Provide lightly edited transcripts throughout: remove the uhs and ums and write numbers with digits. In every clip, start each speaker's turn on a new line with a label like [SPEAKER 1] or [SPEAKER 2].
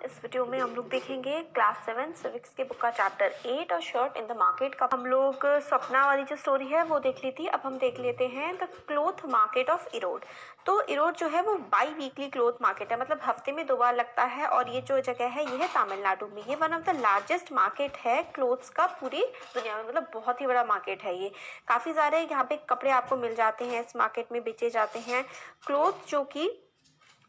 [SPEAKER 1] इस वीडियो में हम लोग देखेंगे क्लास 7 सिविक्स के बुक का चैप्टर 8 और शर्ट इन द मार्केट का। हम लोग सपना वाली जो स्टोरी है वो देख ली थी। अब हम देख लेते हैं the cloth market of Erode. तो इरोड जो है वो बाई वीकली क्लोथ मार्केट है, मतलब हफ्ते में 2 बार लगता है। और ये जो जगह है ये है तमिलनाडु में। ये one of the largest market है क्लोथ्स का पूरी दुनिया में, मतलब बहुत ही बड़ा मार्केट है ये। काफ़ी सारे यहाँ पे कपड़े आपको मिल जाते हैं, इस मार्केट में बेचे जाते हैं क्लोथ। जो कि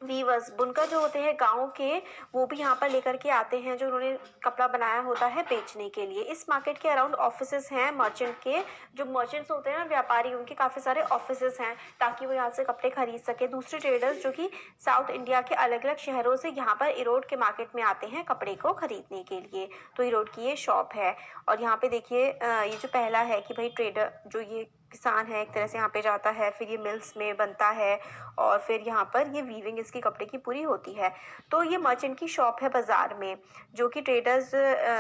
[SPEAKER 1] वीवर्स बुनकर जो होते हैं गाँव के, वो भी यहाँ पर लेकर के आते हैं जो उन्होंने कपड़ा बनाया होता है बेचने के लिए। इस मार्केट के अराउंड ऑफिसेस हैं मर्चेंट के। जो मर्चेंट्स होते हैं ना, व्यापारी, उनके काफ़ी सारे ऑफिसेस हैं ताकि वो यहाँ से कपड़े खरीद सके। दूसरे ट्रेडर्स जो कि साउथ इंडिया के अलग अलग शहरों से यहाँ पर इरोड के मार्केट में आते हैं कपड़े को खरीदने के लिए। तो इरोड की ये शॉप है। और यहाँ पे देखिए ये जो पहला है कि भाई ट्रेडर जो ये किसान है एक तरह से यहाँ पे जाता है, फिर ये मिल्स में बनता है और फिर यहाँ पर ये वीविंग इसकी कपड़े की पूरी होती है। तो ये मर्चेंट की शॉप है बाजार में, जो कि ट्रेडर्स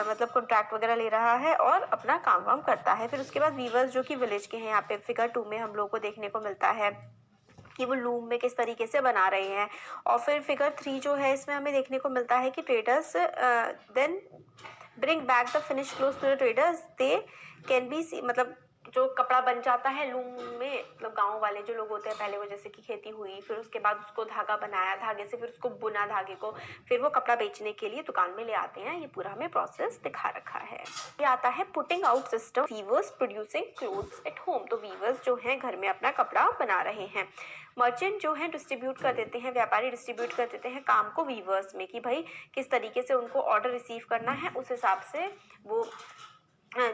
[SPEAKER 1] मतलब कॉन्ट्रैक्ट वगैरह ले रहा है और अपना काम वाम करता है। फिर उसके बाद वीवर्स जो कि विलेज के हैं, यहाँ पे फिगर 2 में हम लोग को देखने को मिलता है कि वो लूम में किस तरीके से बना रहे हैं। और फिर फिगर 3 जो है इसमें हमें देखने को मिलता है कि traders then bring back the finish cloth to the traders. They can be मतलब जो कपड़ा बन जाता है लूम में, मतलब गांव वाले जो लोग होते हैं पहले, वो जैसे कि खेती हुई, फिर उसके बाद उसको धागा बनाया, धागे से फिर उसको बुना धागे को, फिर वो कपड़ा बेचने के लिए दुकान में ले आते हैं। ये पूरा हमें प्रोसेस दिखा रखा है। ये आता है putting out system, weavers producing clothes at home. तो वीवर्स जो हैं घर में अपना कपड़ा बना रहे हैं। मर्चेंट जो है डिस्ट्रीब्यूट कर देते हैं, व्यापारी डिस्ट्रीब्यूट कर देते हैं काम को वीवर्स में कि भाई किस तरीके से उनको ऑर्डर रिसीव करना है। उस हिसाब से वो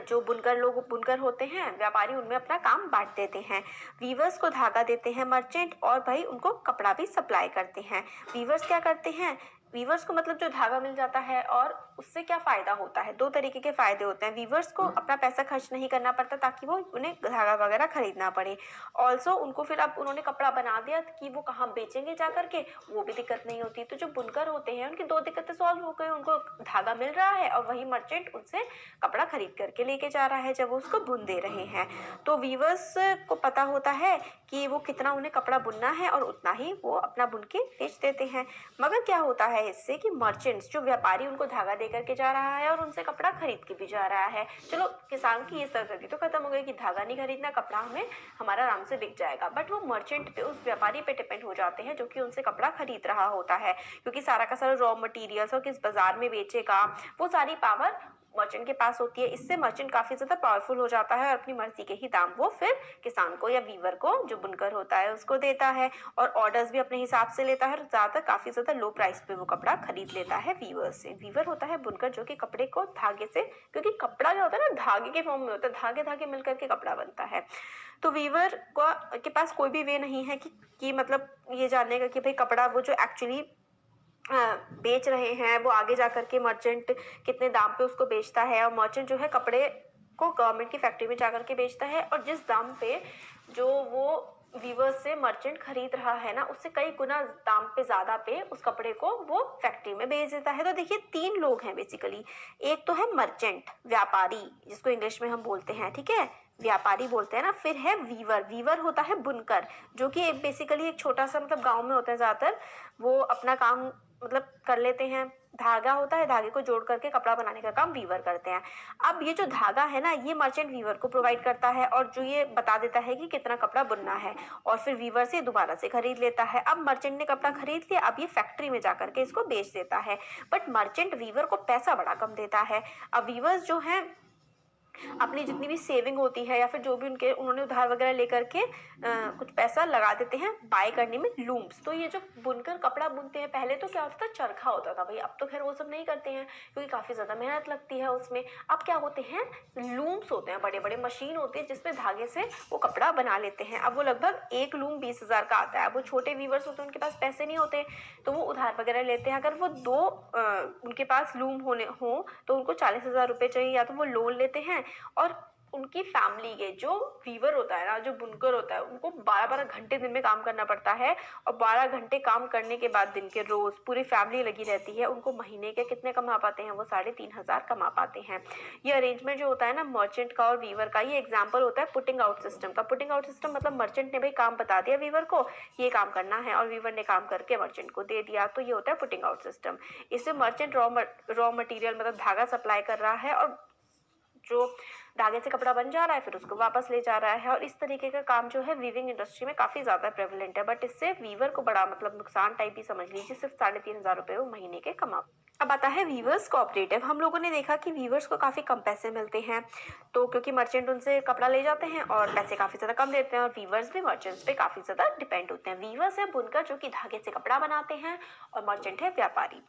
[SPEAKER 1] जो बुनकर होते हैं व्यापारी, उनमें अपना काम बांट देते हैं। वीवर्स को धागा देते हैं मर्चेंट और भाई उनको कपड़ा भी सप्लाई करते हैं। वीवर्स क्या करते हैं, वीवर्स को मतलब जो धागा मिल जाता है और उससे क्या फ़ायदा होता है, 2 तरीके के फ़ायदे होते हैं। वीवर्स को अपना पैसा खर्च नहीं करना पड़ता ताकि वो उन्हें धागा वगैरह खरीदना पड़े। ऑल्सो उनको फिर अब उन्होंने कपड़ा बना दिया कि वो कहाँ बेचेंगे जा करके, वो भी दिक्कत नहीं होती। तो जो बुनकर होते हैं उनकी 2 दिक्कतें सॉल्व हो गई। उनको धागा मिल रहा है और वही मर्चेंट उनसे कपड़ा खरीद करके लेके जा रहा है जब वो उसको बुन दे रहे हैं। तो वीवर्स को पता होता है कि वो कितना उन्हें कपड़ा बुनना है और उतना ही वो अपना बुन के बेच देते हैं। मगर क्या होता है इससे कि मर्चेंट्स जो व्यापारी उनको धागा दे करके जा रहा है और उनसे कपड़ा खरीद के भी जा रहा है। चलो किसान की ये सरदर्दी तो खत्म हो गई कि धागा नहीं खरीदना, कपड़ा हमें हमारा आराम से बिक जाएगा। बट वो मर्चेंट पे, उस व्यापारी पे डिपेंड हो जाते हैं जो कि उनसे कपड़ा खरीद रहा होता है, क्योंकि सारा का सारा रॉ मटेरियल्स और किस बाजार में बेचेगा वो सारी पावर मर्चेंट के पास होती है। इससे मर्चेंट काफी ज्यादा पावरफुल हो जाता है और अपनी मर्जी के ही दाम वो फिर किसान को या वीवर को, जो बुनकर होता है, उसको देता है और ऑर्डर्स भी अपने हिसाब से लेता है और ज्यादातर काफी ज्यादा लो प्राइस पे वो कपड़ा खरीद लेता है वीवर से। वीवर होता है बुनकर जो कि कपड़े को धागे से, क्योंकि कपड़ा क्या होता है ना, धागे के फॉर्म में होता है, धागे धागे मिलकर के कपड़ा बनता है। तो वीवर के पास कोई भी वे नहीं है कि मतलब ये जानने का कि भाई कपड़ा वो जो एक्चुअली बेच रहे हैं वो आगे जा करके मर्चेंट कितने दाम पे उसको बेचता है। और मर्चेंट जो है कपड़े को गवर्नमेंट की फैक्ट्री में जा करके बेचता है और जिस दाम पे जो वो वीवर्स से मर्चेंट खरीद रहा है ना, उससे कई गुना दाम पे ज्यादा पे उस कपड़े को वो फैक्ट्री में बेच देता है। तो देखिए 3 लोग हैं बेसिकली। एक तो है मर्चेंट, व्यापारी, जिसको इंग्लिश में हम बोलते हैं, ठीक है, व्यापारी बोलते हैं ना। फिर है वीवर, वीवर होता है बुनकर, जो कि बेसिकली एक छोटा सा, मतलब गांव में होता है ज्यादातर, वो अपना काम मतलब कर लेते हैं। धागा होता है, धागे को जोड़ करके कपड़ा बनाने का काम वीवर करते हैं। अब ये जो धागा है ना, ये मर्चेंट वीवर को प्रोवाइड करता है और जो ये बता देता है कि कितना कपड़ा बुनना है और फिर वीवर से दोबारा से खरीद लेता है। अब मर्चेंट ने कपड़ा खरीद लिया, अब ये फैक्ट्री में जा करके इसको बेच देता है। बट मर्चेंट वीवर को पैसा बड़ा कम देता है। अब वीवर्स जो है अपनी जितनी भी सेविंग होती है या फिर जो भी उन्होंने उधार वगैरह लेकर के कुछ पैसा लगा देते हैं बाय करने में लूम्स। तो ये जो बुनकर कपड़ा बुनते हैं, पहले तो क्या होता था, चरखा होता था भाई, अब तो खैर वो सब नहीं करते हैं क्योंकि काफी ज्यादा मेहनत लगती है उसमें। अब क्या होते हैं, लूम्स होते हैं, बड़े बड़े मशीन होती है जिसपे धागे से वो कपड़ा बना लेते हैं। अब वो लगभग एक लूम 20,000 का आता है। अब वो छोटे वीवर्स होते हैं, उनके पास पैसे नहीं होते तो वो उधार वगैरह लेते हैं। अगर वो 2 उनके पास लूम हो तो उनको 40,000 रुपए चाहिए, या तो वो लोन लेते हैं और उनकी फैमिली के जो वीवर होता है ना, जो बुनकर होता है, उनको 12-12 घंटे दिन में काम करना पड़ता है और 12 घंटे काम करने के बाद दिन के रोज पूरी फैमिली लगी रहती है। उनको महीने के कितने कमा पाते हैं? वो 3,500 कमा पाते हैं। ये अरेंजमेंट जो होता है ना मर्चेंट का और वीवर का, ये एग्जाम्पल होता है पुटिंग आउट सिस्टम का। पुटिंग आउट सिस्टम मतलब मर्चेंट ने भाई काम बता दिया वीवर को, ये काम करना है, और वीवर ने काम करके मर्चेंट को दे दिया, तो ये होता है पुटिंग आउट सिस्टम। इससे मर्चेंट रॉ मटेरियल मतलब धागा सप्लाई कर रहा है और जो धागे से कपड़ा बन जा रहा है फिर उसको वापस ले जा रहा है। और इस तरीके का काम जो है वीविंग इंडस्ट्री में काफी ज्यादा प्रेवलेंट है, बट इससे वीवर को बड़ा मतलब नुकसान टाइप ही समझ लीजिए, सिर्फ 3,500 रुपए वो महीने के कमा। अब आता है वीवर्स कोऑपरेटिव। हम लोगों ने देखा कि वीवर्स को काफी कम पैसे मिलते हैं, तो क्योंकि मर्चेंट उनसे कपड़ा ले जाते हैं और पैसे काफी ज्यादा कम देते हैं, और वीवर्स भी मर्चेंट्स पे काफी ज्यादा डिपेंड होते हैं। वीवर्स है बुनकर जो कि धागे से कपड़ा बनाते हैं, और मर्चेंट है व्यापारी।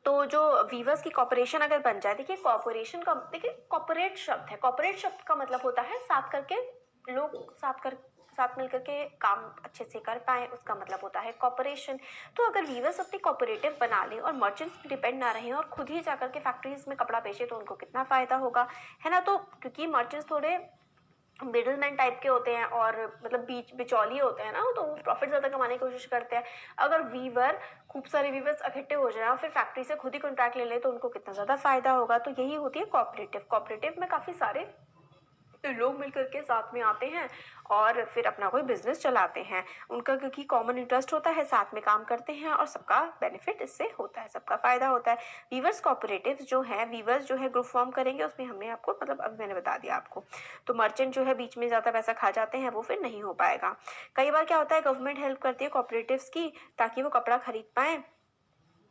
[SPEAKER 1] तो जो वीवर्स की कॉर्पोरेशन अगर बन जाए, देखिए कॉर्पोरेशन का, देखिए कॉर्पोरेट शब्द है, कॉर्पोरेट शब्द का मतलब होता है साथ करके लोग साथ मिलकर के काम अच्छे से कर पाए, उसका मतलब होता है कॉर्पोरेशन। तो अगर वीवर्स अपनी कॉर्पोरेटिव बना लें और मर्चेंट्स पे डिपेंड ना रहे और खुद ही जाकर के फैक्ट्रीज में कपड़ा बेचे, तो उनको कितना फायदा होगा, है ना। तो क्योंकि मर्चेंट्स थोड़े मिडलमैन टाइप के होते हैं और मतलब बीच बिचौलिए होते हैं ना, तो वो प्रॉफिट ज्यादा कमाने की कोशिश करते हैं। अगर वीवर खूब सारे वीवर्स इकट्ठे हो जाए और फिर फैक्ट्री से खुद ही कॉन्ट्रैक्ट ले ले, तो उनको कितना ज्यादा फायदा होगा। तो यही होती है कोऑपरेटिव। कोऑपरेटिव में काफी सारे लोग मिलकर के साथ में आते हैं और फिर अपना कोई बिजनेस चलाते हैं। उनका क्योंकि कॉमन इंटरेस्ट होता है, साथ में काम करते हैं और सबका बेनिफिट इससे होता है, सबका फायदा होता है। वीवर्स कोऑपरेटिव जो है, वीवर्स जो है ग्रुप फॉर्म करेंगे, उसमें हमने आपको मतलब अब मैंने बता दिया आपको। तो मर्चेंट जो है बीच में ज्यादा पैसा खा जाते हैं, वो फिर नहीं हो पाएगा। कई बार क्या होता है, गवर्नमेंट हेल्प करती है कोऑपरेटिव्स की ताकि वो कपड़ा खरीद पाए,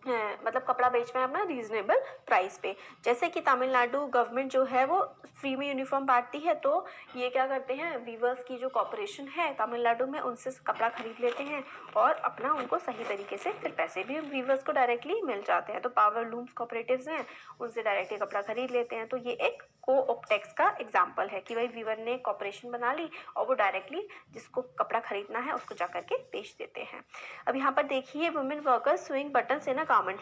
[SPEAKER 1] मतलब कपड़ा बेच रहे हैं अपना रीजनेबल प्राइस पे। जैसे कि तमिलनाडु गवर्नमेंट जो है वो फ्री में यूनिफॉर्म बांटती है, तो ये क्या करते हैं, वीवर्स की जो कॉर्पोरेशन है तमिलनाडु में, उनसे कपड़ा खरीद लेते हैं और अपना उनको सही तरीके से फिर पैसे भी वीवर्स को डायरेक्टली मिल जाते हैं। तो पावर लूम्स कॉपरेटिव्स हैं, उनसे डायरेक्टली कपड़ा खरीद लेते हैं। तो ये एक कोऑप्टेक्स का एग्जाम्पल है कि भाई वीवर ने कॉर्पोरेशन बना ली और वो डायरेक्टली जिसको कपड़ा खरीदना है उसको जाकर के बेच देते हैं। अब यहाँ पर देखिए, वुमेन वर्कर्स स्विंग बटन इन अ गारमेंट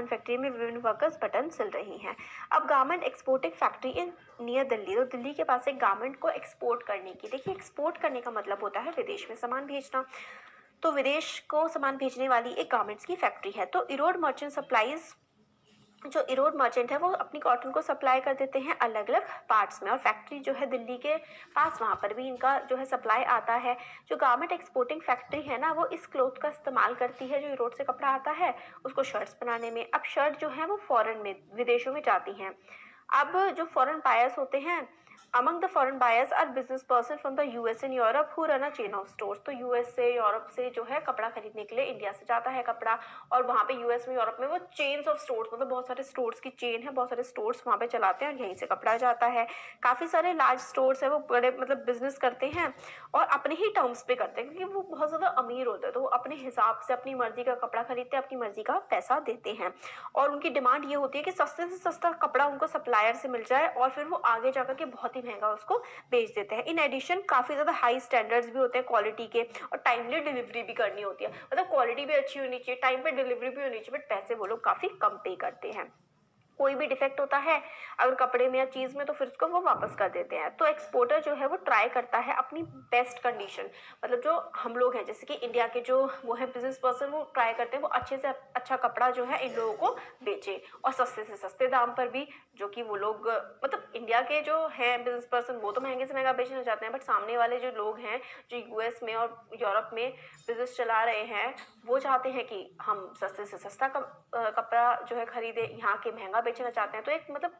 [SPEAKER 1] फैक्ट्री में वुमेन वर्कर्स बटन सिल रही हैं। अब garment exporting factory in near Delhi, तो दिल्ली के पास एक गारमेंट को एक्सपोर्ट करने की, देखिए एक्सपोर्ट करने का मतलब होता है विदेश में सामान भेजना, तो विदेश को सामान भेजने वाली एक गारमेंट्स की फैक्ट्री है। तो इरोड मर्चेंट सप्लाईज, जो इरोड मर्चेंट है वो अपनी कॉटन को सप्लाई कर देते हैं अलग अलग पार्ट्स में, और फैक्ट्री जो है दिल्ली के पास, वहाँ पर भी इनका जो है सप्लाई आता है। जो गारमेंट एक्सपोर्टिंग फैक्ट्री है ना, वो इस क्लोथ का इस्तेमाल करती है, जो इरोड से कपड़ा आता है उसको शर्ट्स बनाने में। अब शर्ट जो है वो फॉरेन में, विदेशों में जाती हैं। अब जो फॉरेन बायर्स होते हैं, among the foreign buyers are business person from the US and Europe who run a chain of stores। तो यूएस से, यूरोप से जो है कपड़ा खरीदने के लिए इंडिया से जाता है कपड़ा, और वहाँ पे यूएस में, यूरोप में वो चेन्स ऑफ स्टोर्स, मतलब बहुत सारे स्टोर्स की चेन है, बहुत सारे स्टोर्स वहाँ पे चलाते हैं और यहीं से कपड़ा जाता है। काफी सारे लार्ज स्टोर्स है, वो बड़े मतलब बिजनेस करते हैं और अपने ही टर्म्स पे करते हैं, क्योंकि वो बहुत ज्यादा अमीर होते हैं, तो वो अपने हिसाब से अपनी मर्जी का कपड़ा खरीदते हैं, अपनी मर्जी का पैसा देते हैं। और उनकी डिमांड ये होती है कि सस्ते से सस्ता कपड़ा उनको सप्लायर से मिल जाए और फिर वो आगे जाकर के बहुत ही महंगा उसको बेच देते हैं। इन एडिशन काफी ज्यादा हाई स्टैंडर्ड्स भी होते हैं क्वालिटी के, और टाइमली डिलीवरी भी करनी होती है, मतलब क्वालिटी भी अच्छी होनी चाहिए, टाइम पे डिलीवरी भी होनी चाहिए, बट पैसे वो लोग काफी कम पे करते हैं। कोई भी डिफेक्ट होता है अगर कपड़े में या चीज में, तो फिर उसको वो वापस कर देते हैं। तो एक्सपोर्टर जो है वो ट्राई करता है अपनी बेस्ट कंडीशन, मतलब जो हम लोग हैं जैसे कि इंडिया के जो वो है बिजनेस पर्सन, वो ट्राई करते हैं वो अच्छे से अच्छा कपड़ा जो है इन लोगों को बेचे, और सस्ते से सस्ते दाम पर भी, जो कि वो लोग मतलब इंडिया के जो है बिजनेस पर्सन वो तो महंगे से महंगा बेचना चाहते हैं, बट सामने वाले जो लोग हैं जो यूएस में और यूरोप में बिजनेस चला रहे हैं, वो चाहते हैं कि हम सस्ते से सस्ता कपड़ा जो है खरीदे, यहाँ के महंगा बेचना चाहते हैं। तो एक मतलब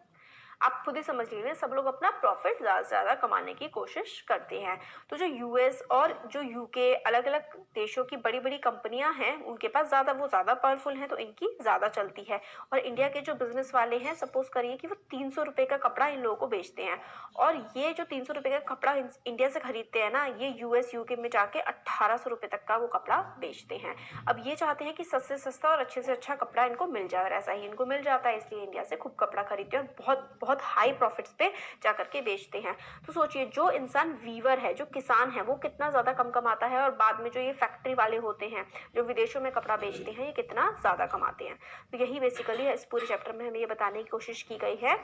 [SPEAKER 1] आप खुद ही समझ लीजिए, सब लोग अपना प्रॉफिट ज्यादा से ज्यादा कमाने की कोशिश करते हैं। तो जो यूएस और जो यूके अलग अलग देशों की बड़ी बड़ी कंपनियां हैं, उनके पास वो ज्यादा पावरफुल हैं, तो इनकी ज्यादा चलती है। और इंडिया के जो बिजनेस वाले हैं, सपोज करिए कि वो 300 रुपए का कपड़ा इन लोगों को बेचते हैं, और ये जो 300 रुपए का कपड़ा इंडिया से खरीदते हैं ना, ये यूएस यूके में जाके 1800 रुपए तक का वो कपड़ा बेचते हैं। अब ये चाहते हैं कि सस्ते से सस्ता और अच्छे से अच्छा कपड़ा इनको मिल जाए, और ऐसा ही इनको मिल जाता है, इसलिए इंडिया से खूब कपड़ा खरीदते हैं और बहुत बहुत हाई प्रॉफिट्स पे जाकर के बेचते हैं। तो सोचिए, जो इंसान वीवर है, जो किसान है, वो कितना ज्यादा कम कमाता है, और बाद में जो ये फैक्ट्री वाले होते हैं जो विदेशों में कपड़ा बेचते हैं, ये कितना ज्यादा कमाते हैं। तो यही बेसिकली इस पूरे चैप्टर में हमें ये बताने की कोशिश की गई है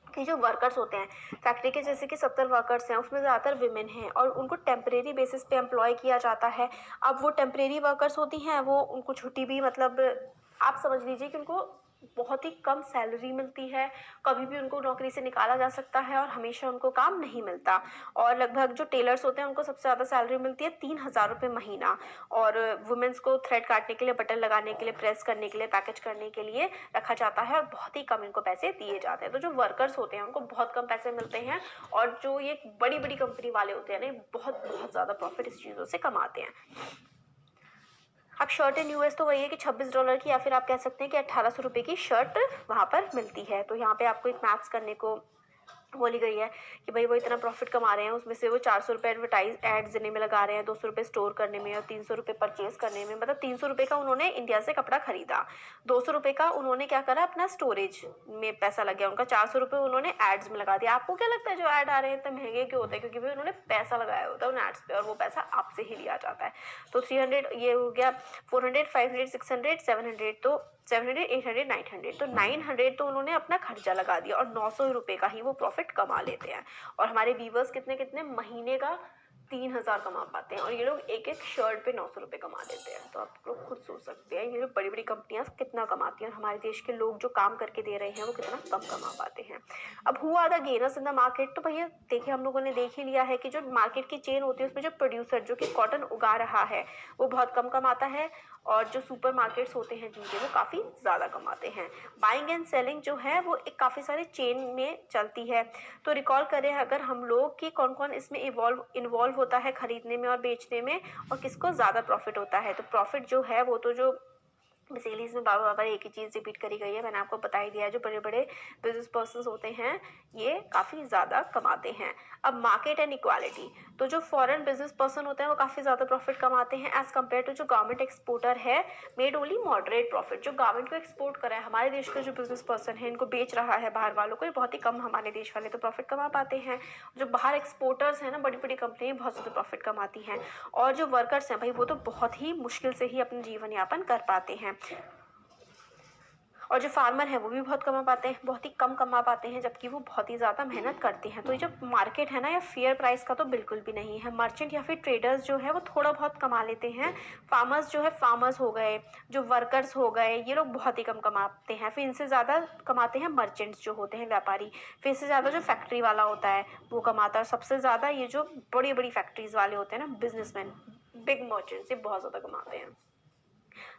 [SPEAKER 1] कि जो वर्कर्स होते हैं फैक्ट्री के, जैसे कि 70 वर्कर्स हैं, उसमें ज़्यादातर विमेन हैं और उनको टेम्परेरी बेसिस पे एम्प्लॉय किया जाता है। अब वो टेम्परेरी वर्कर्स होती हैं, वो उनको छुट्टी भी, मतलब आप समझ लीजिए कि उनको बहुत ही कम सैलरी मिलती है, कभी भी उनको नौकरी से निकाला जा सकता है और हमेशा उनको काम नहीं मिलता। और लगभग जो टेलर्स होते हैं उनको सबसे ज़्यादा सैलरी मिलती है 3000 रुपये महीना। और वुमेंस को थ्रेड काटने के लिए, बटन लगाने के लिए, प्रेस करने के लिए, पैकेज करने के लिए रखा जाता है और बहुत ही कम इनको पैसे दिए जाते हैं। तो जो वर्कर्स होते हैं उनको बहुत कम पैसे मिलते हैं और जो ये बड़ी बड़ी कंपनी वाले होते हैं ना, बहुत बहुत ज़्यादा प्रॉफिट इस चीज़ों से कमाते हैं। अब शर्ट इन यूएस तो वही है कि $26 की, या फिर आप कह सकते हैं कि 1800 रुपये की शर्ट वहाँ पर मिलती है। तो यहाँ पे आपको एक मैथ्स करने को बोली गई है कि भाई वो इतना प्रॉफिट कमा रहे हैं, उसमें से वो 400 रुपये एडवर्टाइज एड्स देने में लगा रहे हैं, 200 रुपये स्टोर करने में और 300 रुपये परचेज करने में। मतलब 300 रुपये का उन्होंने इंडिया से कपड़ा खरीदा, 200 रुपये का उन्होंने क्या करा, अपना स्टोरेज में पैसा लग गया उनका, 400 रुपये उन्होंने एड्स में लगा दिया। आपको क्या लगता है जो ऐड आ रहे हैं इतने महंगे क्यों होते हैं? क्योंकि भाई उन्होंने पैसा लगाया होता है उन एड्स पे और वो पैसा आपसे ही लिया जाता है। तो 300 ये हो गया, 400, 500, 600, 700, तो 700, 800, 900, तो 900 तो उन्होंने अपना खर्चा लगा दिया और 900 रुपये का ही वो प्रॉफिट कमा लेते हैं। और हमारे व्यूवर्स कितने कितने महीने का 3000 कमा पाते हैं और ये लोग एक एक शर्ट पे 900 रुपये कमा देते हैं। तो आप लोग खुद सोच सकते हैं ये लोग बड़ी बड़ी कंपनियां कितना कमाती हैं और हमारे देश के लोग जो काम करके दे रहे हैं वो कितना कम कमा पाते हैं। अब who are the gainers in the market? तो भैया देखिए, हम लोगों ने देख ही लिया है कि जो मार्केट की चेन होती है उसमें जो प्रोड्यूसर जो कि कॉटन उगा रहा है वो बहुत कम कमाता है और जो सुपर मार्केट्स होते हैं जिनके, वो काफ़ी ज़्यादा कमाते हैं। बाइंग एंड सेलिंग जो है वो एक काफ़ी सारे चेन में चलती है। तो रिकॉल करें अगर हम लोग कि कौन कौन इसमें इन्वॉल्व होता है खरीदने में और बेचने में और किसको ज़्यादा प्रॉफिट होता है। तो प्रॉफिट जो है वो तो जो बेसिकली इसमें बार बार एक ही चीज़ रिपीट करी गई है, मैंने आपको बता ही दिया है, जो बड़े बड़े बिजनेस पर्सन होते हैं ये काफ़ी ज़्यादा कमाते हैं। अब मार्केट एंड इक्वालिटी, तो जो फॉरेन बिजनेस पर्सन होते हैं वो काफ़ी ज़्यादा प्रॉफिट कमाते हैं एज़ कम्पेयर टू जो गवर्नमेंट एक्सपोर्टर है, मेड ओनली मॉडरेट प्रॉफिट। जो गवर्नमेंट को एक्सपोर्ट कर रहा है, हमारे देश का जो बिजनेस पर्सन है इनको बेच रहा है बाहर वालों को, ये बहुत ही कम हमारे देश वाले तो प्रॉफिट कमा पाते हैं। जो बाहर एक्सपोर्टर्स हैं ना, बड़ी बड़ी कंपनी बहुत ज़्यादा प्रॉफिट कमाती हैं। और जो वर्कर्स हैं भाई वो तो बहुत ही मुश्किल से ही अपना जीवन यापन कर पाते हैं। और जो फार्मर है वो भी बहुत कमा पाते हैं, बहुत ही कम कमा पाते हैं, जबकि वो बहुत ही ज़्यादा मेहनत करते हैं। तो ये जो मार्केट है ना, ये फेयर प्राइस का तो बिल्कुल भी नहीं है। मर्चेंट या फिर ट्रेडर्स जो है वो थोड़ा बहुत कमा लेते हैं। फार्मर्स जो है, फार्मर्स हो गए, जो वर्कर्स हो गए, ये लोग बहुत ही कम कमाते हैं। फिर इनसे ज़्यादा कमाते हैं मर्चेंट्स जो होते हैं, व्यापारी। फिर इससे ज़्यादा जो फैक्ट्री वाला होता है वो कमाता है। और सबसे ज़्यादा ये जो बड़ी बड़ी फैक्ट्रीज वाले होते हैं ना, बिजनेसमैन, बिग मर्चेंट्स, ये बहुत ज़्यादा कमाते हैं।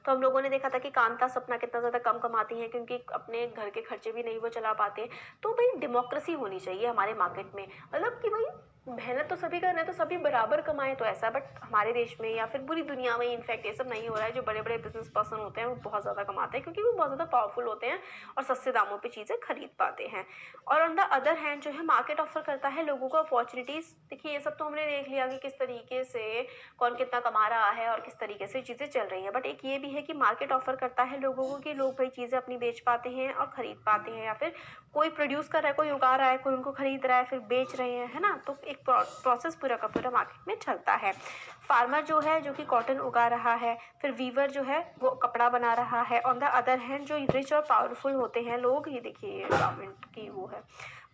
[SPEAKER 1] तो हम लोगों ने देखा था कि कांता सपना कितना ज़्यादा कम कमाती हैं क्योंकि अपने घर के खर्चे भी नहीं वो चला पाते। तो भाई डेमोक्रेसी होनी चाहिए हमारे मार्केट में, मतलब कि भाई मेहनत तो सभी कर रहे हैं तो सभी बराबर कमाएं तो ऐसा। बट हमारे देश में या फिर पूरी दुनिया में इनफैक्ट ये सब नहीं हो रहा है। जो बड़े बड़े बिजनेस पर्सन होते हैं वो बहुत ज़्यादा कमाते हैं क्योंकि वो बहुत ज़्यादा पावरफुल होते हैं और सस्ते दामों पे चीज़ें खरीद पाते हैं। और ऑन द अदर हैंड जो है मार्केट ऑफर करता है लोगों को अपॉर्चुनिटीज़। देखिए ये सब तो हमने देख लिया कि किस तरीके से कौन कितना कमा रहा है और किस तरीके से चीज़ें चल रही हैं। बट एक ये भी है कि मार्केट ऑफर करता है लोगों को कि लोग भाई चीज़ें अपनी बेच पाते हैं और ख़रीद पाते हैं, या फिर कोई प्रोड्यूस कर रहा है, कोई उगा रहा है, कोई उनको खरीद रहा है, फिर बेच रहे हैं, है ना। तो एक प्रोसेस पूरा का पूरा मार्केट में चलता है। फार्मर जो है जो कि कॉटन उगा रहा है, फिर वीवर जो है वो कपड़ा बना रहा है। ऑन द अदर हैंड जो रिच और पावरफुल होते हैं लोग, ये देखिए गवर्नमेंट की वो है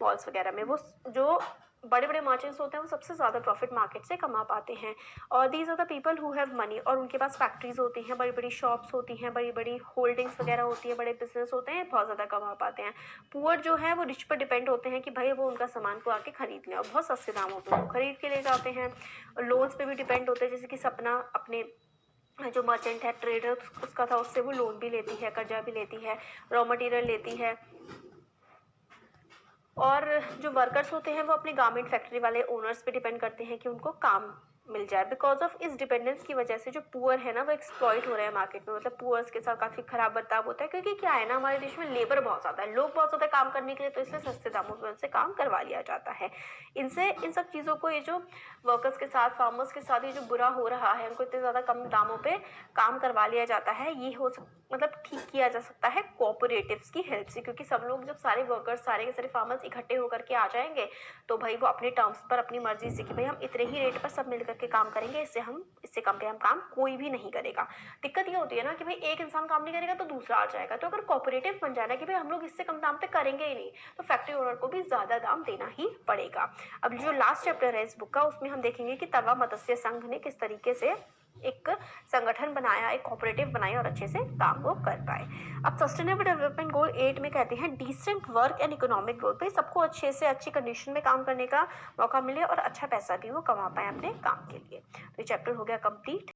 [SPEAKER 1] मॉल्स वगैरह में, वो जो बड़े बड़े मर्चेंट्स होते हैं वो सबसे ज़्यादा प्रॉफिट मार्केट से कमा पाते हैं। और these are the people who have money, और उनके पास फैक्ट्रीज होती हैं, बड़ी बड़ी शॉप्स होती हैं, बड़ी बड़ी होल्डिंग्स वगैरह होती है, बड़े बिजनेस होते हैं, बहुत ज़्यादा कमा पाते हैं। पुअर जो है वो रिच पर डिपेंड होते हैं कि भाई वो उनका सामान को आके खरीद लें और बहुत सस्ते दामों पर वो खरीद के ले जाते हैं। लोन्स पे भी डिपेंड होते हैं, जैसे कि सपना अपने जो मर्चेंट है, ट्रेडर उसका था, उससे वो लोन भी लेती है, कर्जा भी लेती है, रॉ मटेरियल लेती है। और जो वर्कर्स होते हैं वो अपने गारमेंट फैक्ट्री वाले ओनर्स पे डिपेंड करते हैं कि उनको काम मिल जाए। बिकॉज ऑफ इस डिपेंडेंस की वजह से जो पुअर है ना वो एक्सप्लॉइट हो रहे हैं मार्केट में, मतलब पुअर्स के साथ काफ़ी खराब बर्ताव होता है। क्योंकि क्या है ना, हमारे देश में लेबर बहुत ज़्यादा है, लोग बहुत ज़्यादा काम करने के लिए, तो इसलिए सस्ते दामों पर उनसे काम करवा लिया जाता है। इनसे इन सब चीज़ों को, ये जो वर्कर्स के साथ, फार्मर्स के साथ ये जो बुरा हो रहा है, उनको इतने ज़्यादा कम दामों पर काम करवा लिया जाता है, ये मतलब ठीक किया जा सकता है कोऑपरेटिव्स की हेल्प से। क्योंकि सब लोग, जब सारे वर्कर्स, सारे के सारे फार्मर्स इकट्ठे होकर के आ जाएंगे तो भाई वो अपने टर्म्स पर, अपनी मर्जी से कि भाई हम इतने ही रेट पर सब मिल करके काम करेंगे, इससे कम पे हम काम कोई भी नहीं करेगा। दिक्कत ये होती है ना कि भाई एक इंसान काम नहीं करेगा तो दूसरा आ जाएगा। तो अगर कोऑपरेटिव बन जाए ना कि भाई हम लोग इससे कम दाम पे करेंगे ही नहीं, तो फैक्ट्री ओनर को भी ज्यादा दाम देना ही पड़ेगा। अब जो लास्ट चैप्टर है इस बुक का, उसमें हम देखेंगे कि तवा मत्स्य संघ ने किस तरीके से एक संगठन बनाया, एक कोऑपरेटिव बनाई और अच्छे से काम वो कर पाए। अब सस्टेनेबल डेवलपमेंट गोल 8 में कहते हैं decent work and economic growth, भाई सबको अच्छे से अच्छी कंडीशन में काम करने का मौका मिले और अच्छा पैसा भी वो कमा पाए अपने काम के लिए। तो ये चैप्टर हो गया कंप्लीट।